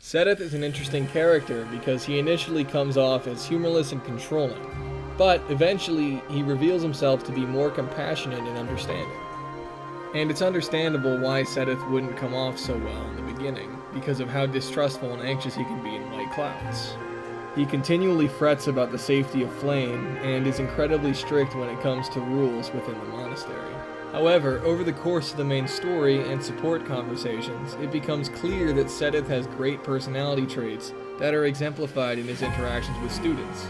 Seteth is an interesting character because he initially comes off as humorless and controlling, but eventually he reveals himself to be more compassionate and understanding. And it's understandable why Seteth wouldn't come off so well in the beginning, because of how distrustful and anxious he can be in White Clouds. He continually frets about the safety of Flame, and is incredibly strict when it comes to rules within the monastery. However, over the course of the main story and support conversations, it becomes clear that Seteth has great personality traits that are exemplified in his interactions with students.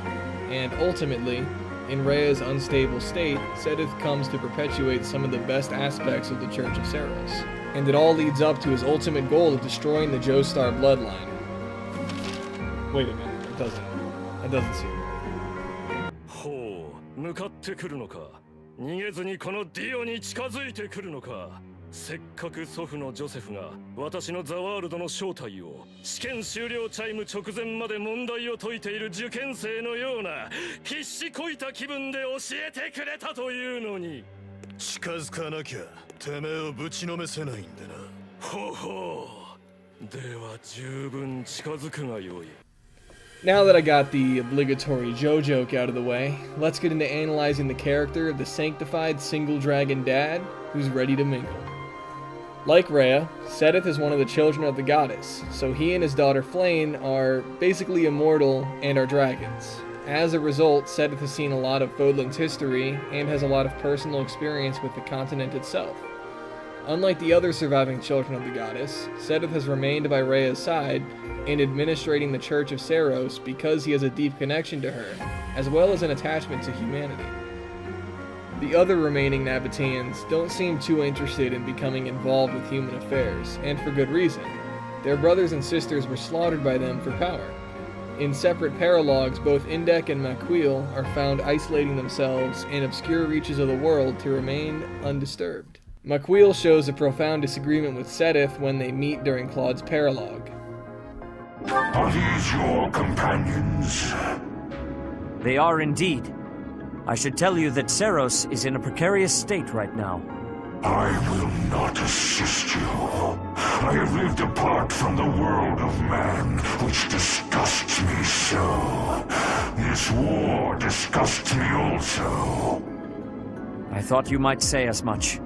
And ultimately, in Rhea's unstable state, Seteth comes to perpetuate some of the best aspects of the Church of Seros. And it all leads up to his ultimate goal of destroying the Joestar bloodline. Wait a minute, that doesn't seem right. ほう、向かってくるのか。逃げずにこのディオに近づいてくるのか。せっかく祖父のジョセフが私のザワールドの正体を試験終了チャイム直前まで問題を解いている受験生のような必死こいた気分で教えてくれたというのに。近づかなきゃてめえをぶちのめせないんでな。ほうほう。では十分近づくがよい。Now that I got the obligatory Joe joke out of the way, let's get into analyzing the character of the sanctified single dragon dad who's ready to mingle. Like Rhea, Seteth is one of the children of the goddess, so he and his daughter Flame are basically immortal and are dragons. As a result, Seteth has seen a lot of Fodlan's history and has a lot of personal experience with the continent itself. Unlike the other surviving children of the goddess, Seteth has remained by Rhea's side in administrating the Church of Seros because he has a deep connection to her, as well as an attachment to humanity. The other remaining Nabateans don't seem too interested in becoming involved with human affairs, and for good reason. Their brothers and sisters were slaughtered by them for power. In separate paralogs, both Indek and Maquil are found isolating themselves in obscure reaches of the world to remain undisturbed. Maquil shows a profound disagreement with Seteth when they meet during Claude's paralogue. Are these your companions? They are indeed. I should tell you that Seros is in a precarious state right now. I will not assist you. I have lived apart from the world of man, which disgusts me so. This war disgusts me also. I thought you might say as much.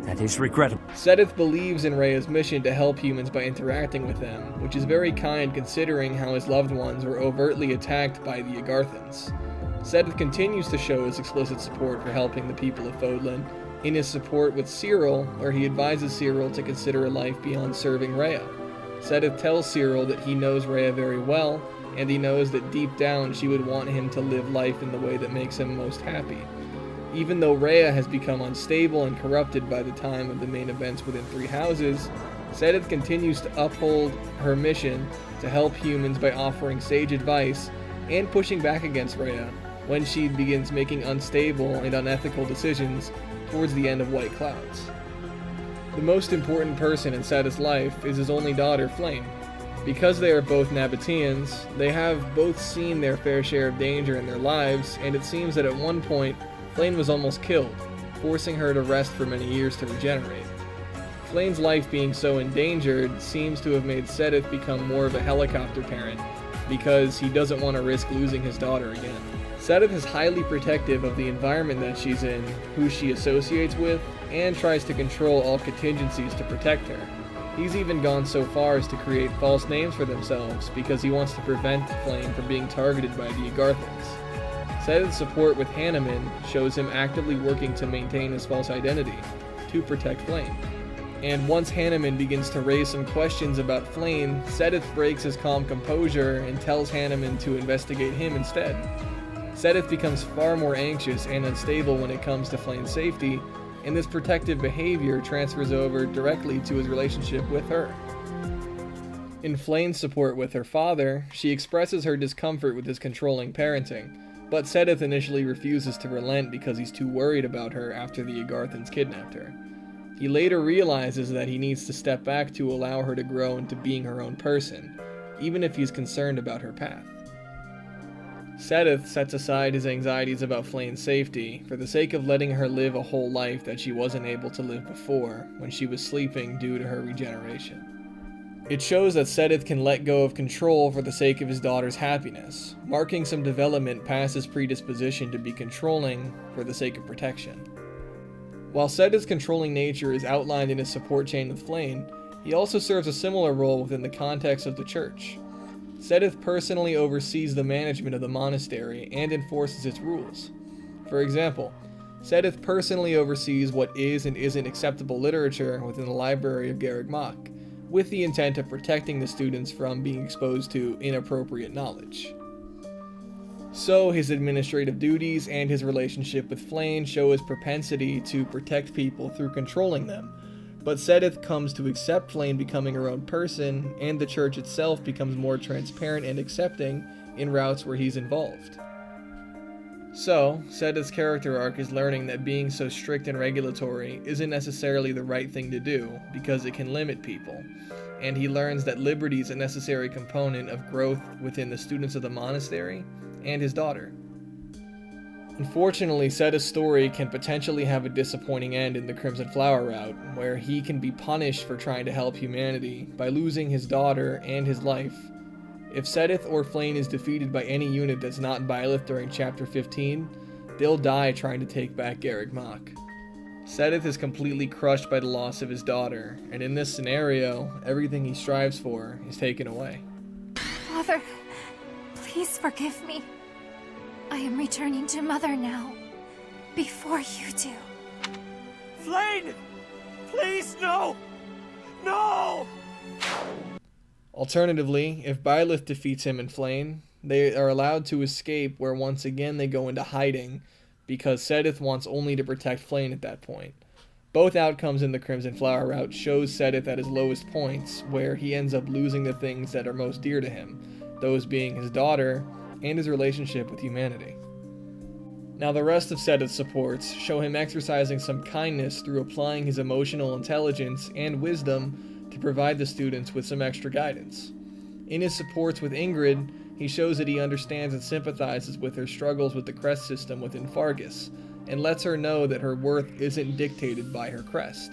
That is regrettable. Seteth believes in Rhea's mission to help humans by interacting with them, which is very kind considering how his loved ones were overtly attacked by the Agarthans. Seteth continues to show his explicit support for helping the people of Fodlan in his support with Cyril, where he advises Cyril to consider a life beyond serving Rhea. Seteth tells Cyril that he knows Rhea very well, and he knows that deep down she would want him to live life in the way that makes him most happy. Even though Rhea has become unstable and corrupted by the time of the main events within Three Houses, Seteth continues to uphold her mission to help humans by offering sage advice and pushing back against Rhea when she begins making unstable and unethical decisions towards the end of White Clouds. The most important person in Seteth's life is his only daughter, Flame. Because they are both Nabateans, they have both seen their fair share of danger in their lives, and it seems that at one point, Flame was almost killed, forcing her to rest for many years to regenerate. Flame's life being so endangered seems to have made Seteth become more of a helicopter parent, because he doesn't want to risk losing his daughter again. Seteth is highly protective of the environment that she's in, who she associates with, and tries to control all contingencies to protect her. He's even gone so far as to create false names for themselves because he wants to prevent Flame from being targeted by the Agarthans. Seteth's support with Hanuman shows him actively working to maintain his false identity, to protect Flame. And once Hanuman begins to raise some questions about Flame, Seteth breaks his calm composure and tells Hanuman to investigate him instead. Seteth becomes far more anxious and unstable when it comes to Flame's safety, and this protective behavior transfers over directly to his relationship with her. In Flame's support with her father, she expresses her discomfort with his controlling parenting, but Seteth initially refuses to relent because he's too worried about her after the Agarthans kidnapped her. He later realizes that he needs to step back to allow her to grow into being her own person, even if he's concerned about her path. Seteth sets aside his anxieties about Flame's safety for the sake of letting her live a whole life that she wasn't able to live before when she was sleeping due to her regeneration. It shows that Seteth can let go of control for the sake of his daughter's happiness, marking some development past his predisposition to be controlling for the sake of protection. While Seteth's controlling nature is outlined in his support chain with Flayn, he also serves a similar role within the context of the church. Seteth personally oversees the management of the monastery and enforces its rules. For example, Seteth personally oversees what is and isn't acceptable literature within the library of Garreg Mach, with the intent of protecting the students from being exposed to inappropriate knowledge. So, his administrative duties and his relationship with Flayn show his propensity to protect people through controlling them, but Seteth comes to accept Flayn becoming her own person, and the church itself becomes more transparent and accepting in routes where he's involved. So, Seteth's character arc is learning that being so strict and regulatory isn't necessarily the right thing to do because it can limit people, and he learns that liberty is a necessary component of growth within the students of the monastery and his daughter. Unfortunately, Seteth's story can potentially have a disappointing end in the Crimson Flower route, where he can be punished for trying to help humanity by losing his daughter and his life. If Seteth or Flayn is defeated by any unit that's not Byleth during Chapter 15, they'll die trying to take back Garreg Mach. Seteth is completely crushed by the loss of his daughter, and in this scenario, everything he strives for is taken away. Father, please forgive me. I am returning to Mother now, before you do. Flayn! Please, no! No! Alternatively, if Byleth defeats him and Flayn, they are allowed to escape, where once again they go into hiding, because Seteth wants only to protect Flayn at that point. Both outcomes in the Crimson Flower route shows Seteth at his lowest points, where he ends up losing the things that are most dear to him, those being his daughter and his relationship with humanity. Now the rest of Seteth's supports show him exercising some kindness through applying his emotional intelligence and wisdom to provide the students with some extra guidance. In his supports with Ingrid, he shows that he understands and sympathizes with her struggles with the crest system within Fargus, and lets her know that her worth isn't dictated by her crest.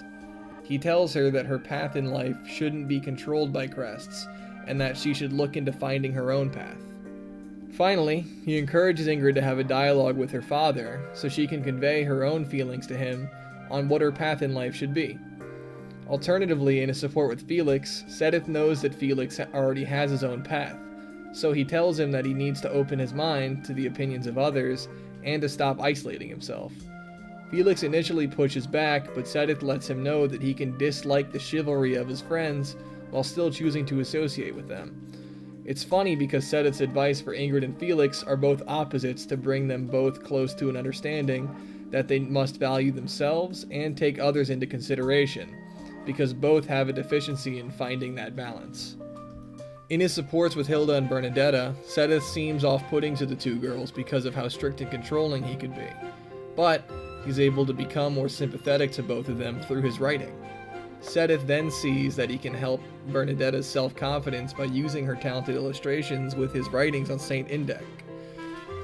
He tells her that her path in life shouldn't be controlled by crests, and that she should look into finding her own path. Finally, he encourages Ingrid to have a dialogue with her father, so she can convey her own feelings to him on what her path in life should be. Alternatively, in his support with Felix, Seteth knows that Felix already has his own path, so he tells him that he needs to open his mind to the opinions of others and to stop isolating himself. Felix initially pushes back, but Seteth lets him know that he can dislike the chivalry of his friends while still choosing to associate with them. It's funny because Seteth's advice for Ingrid and Felix are both opposites to bring them both close to an understanding that they must value themselves and take others into consideration, because both have a deficiency in finding that balance. In his supports with Hilda and Bernadetta, Seteth seems off-putting to the two girls because of how strict and controlling he could be, but he's able to become more sympathetic to both of them through his writing. Seteth then sees that he can help Bernadetta's self-confidence by using her talented illustrations with his writings on Saint Indech.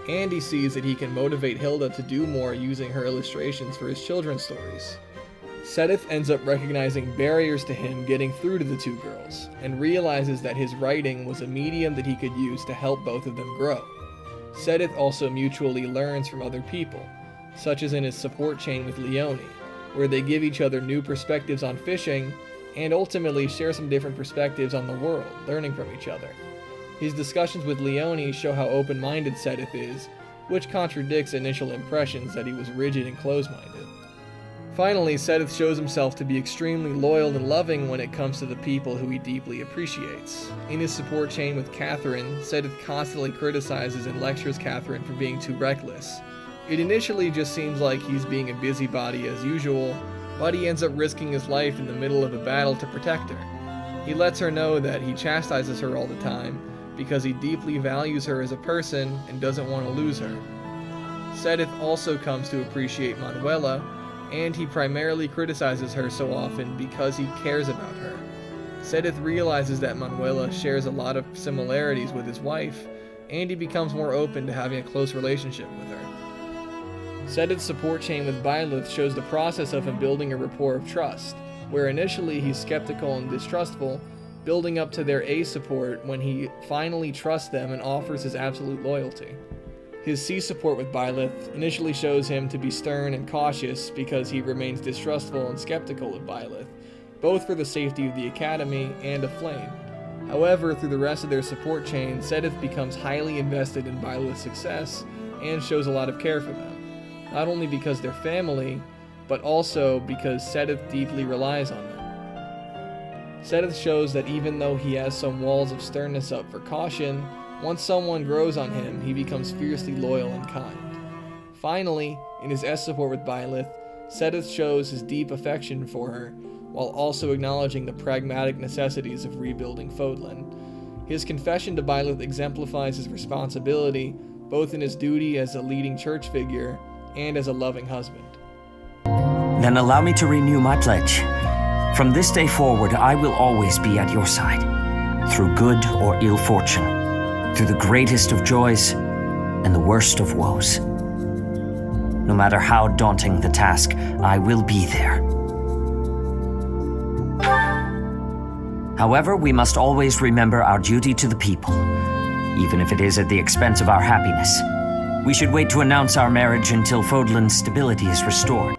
And he sees that he can motivate Hilda to do more using her illustrations for his children's stories. Seteth ends up recognizing barriers to him getting through to the two girls, and realizes that his writing was a medium that he could use to help both of them grow. Seteth also mutually learns from other people, such as in his support chain with Leone, where they give each other new perspectives on fishing, and ultimately share some different perspectives on the world, learning from each other. His discussions with Leone show how open-minded Seteth is, which contradicts initial impressions that he was rigid and close-minded. Finally, Seteth shows himself to be extremely loyal and loving when it comes to the people who he deeply appreciates. In his support chain with Catherine, Seteth constantly criticizes and lectures Catherine for being too reckless. It initially just seems like he's being a busybody as usual, but he ends up risking his life in the middle of a battle to protect her. He lets her know that he chastises her all the time because he deeply values her as a person and doesn't want to lose her. Seteth also comes to appreciate Manuela, and he primarily criticizes her so often because he cares about her. Seteth realizes that Manuela shares a lot of similarities with his wife, and he becomes more open to having a close relationship with her. Seteth's support chain with Byleth shows the process of him building a rapport of trust, where initially he's skeptical and distrustful, building up to their A support when he finally trusts them and offers his absolute loyalty. His C support with Byleth initially shows him to be stern and cautious because he remains distrustful and skeptical of Byleth, both for the safety of the Academy and of Flame. However, through the rest of their support chain, Seteth becomes highly invested in Byleth's success and shows a lot of care for them, not only because they're family, but also because Seteth deeply relies on them. Seteth shows that even though he has some walls of sternness up for caution, once someone grows on him, he becomes fiercely loyal and kind. Finally, in his S support with Byleth, Seteth shows his deep affection for her, while also acknowledging the pragmatic necessities of rebuilding Fodlan. His confession to Byleth exemplifies his responsibility, both in his duty as a leading church figure and as a loving husband. Then allow me to renew my pledge. From this day forward, I will always be at your side, through good or ill fortune, through the greatest of joys and the worst of woes. No matter how daunting the task, I will be there. However, we must always remember our duty to the people, even if it is at the expense of our happiness. We should wait to announce our marriage until Fodlan's stability is restored.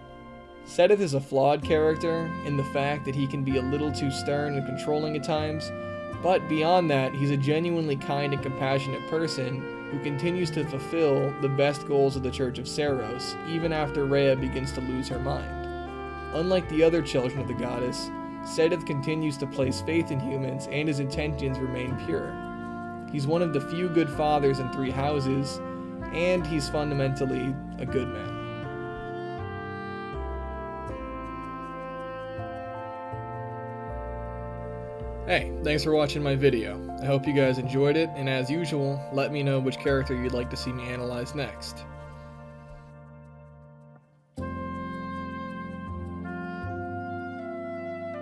Seteth is a flawed character in the fact that he can be a little too stern and controlling at times, but beyond that, he's a genuinely kind and compassionate person who continues to fulfill the best goals of the Church of Seiros, even after Rhea begins to lose her mind. Unlike the other children of the goddess, Seteth continues to place faith in humans and his intentions remain pure. He's one of the few good fathers in 3 houses, and he's fundamentally a good man. Hey, thanks for watching my video. I hope you guys enjoyed it, and as usual, let me know which character you'd like to see me analyze next.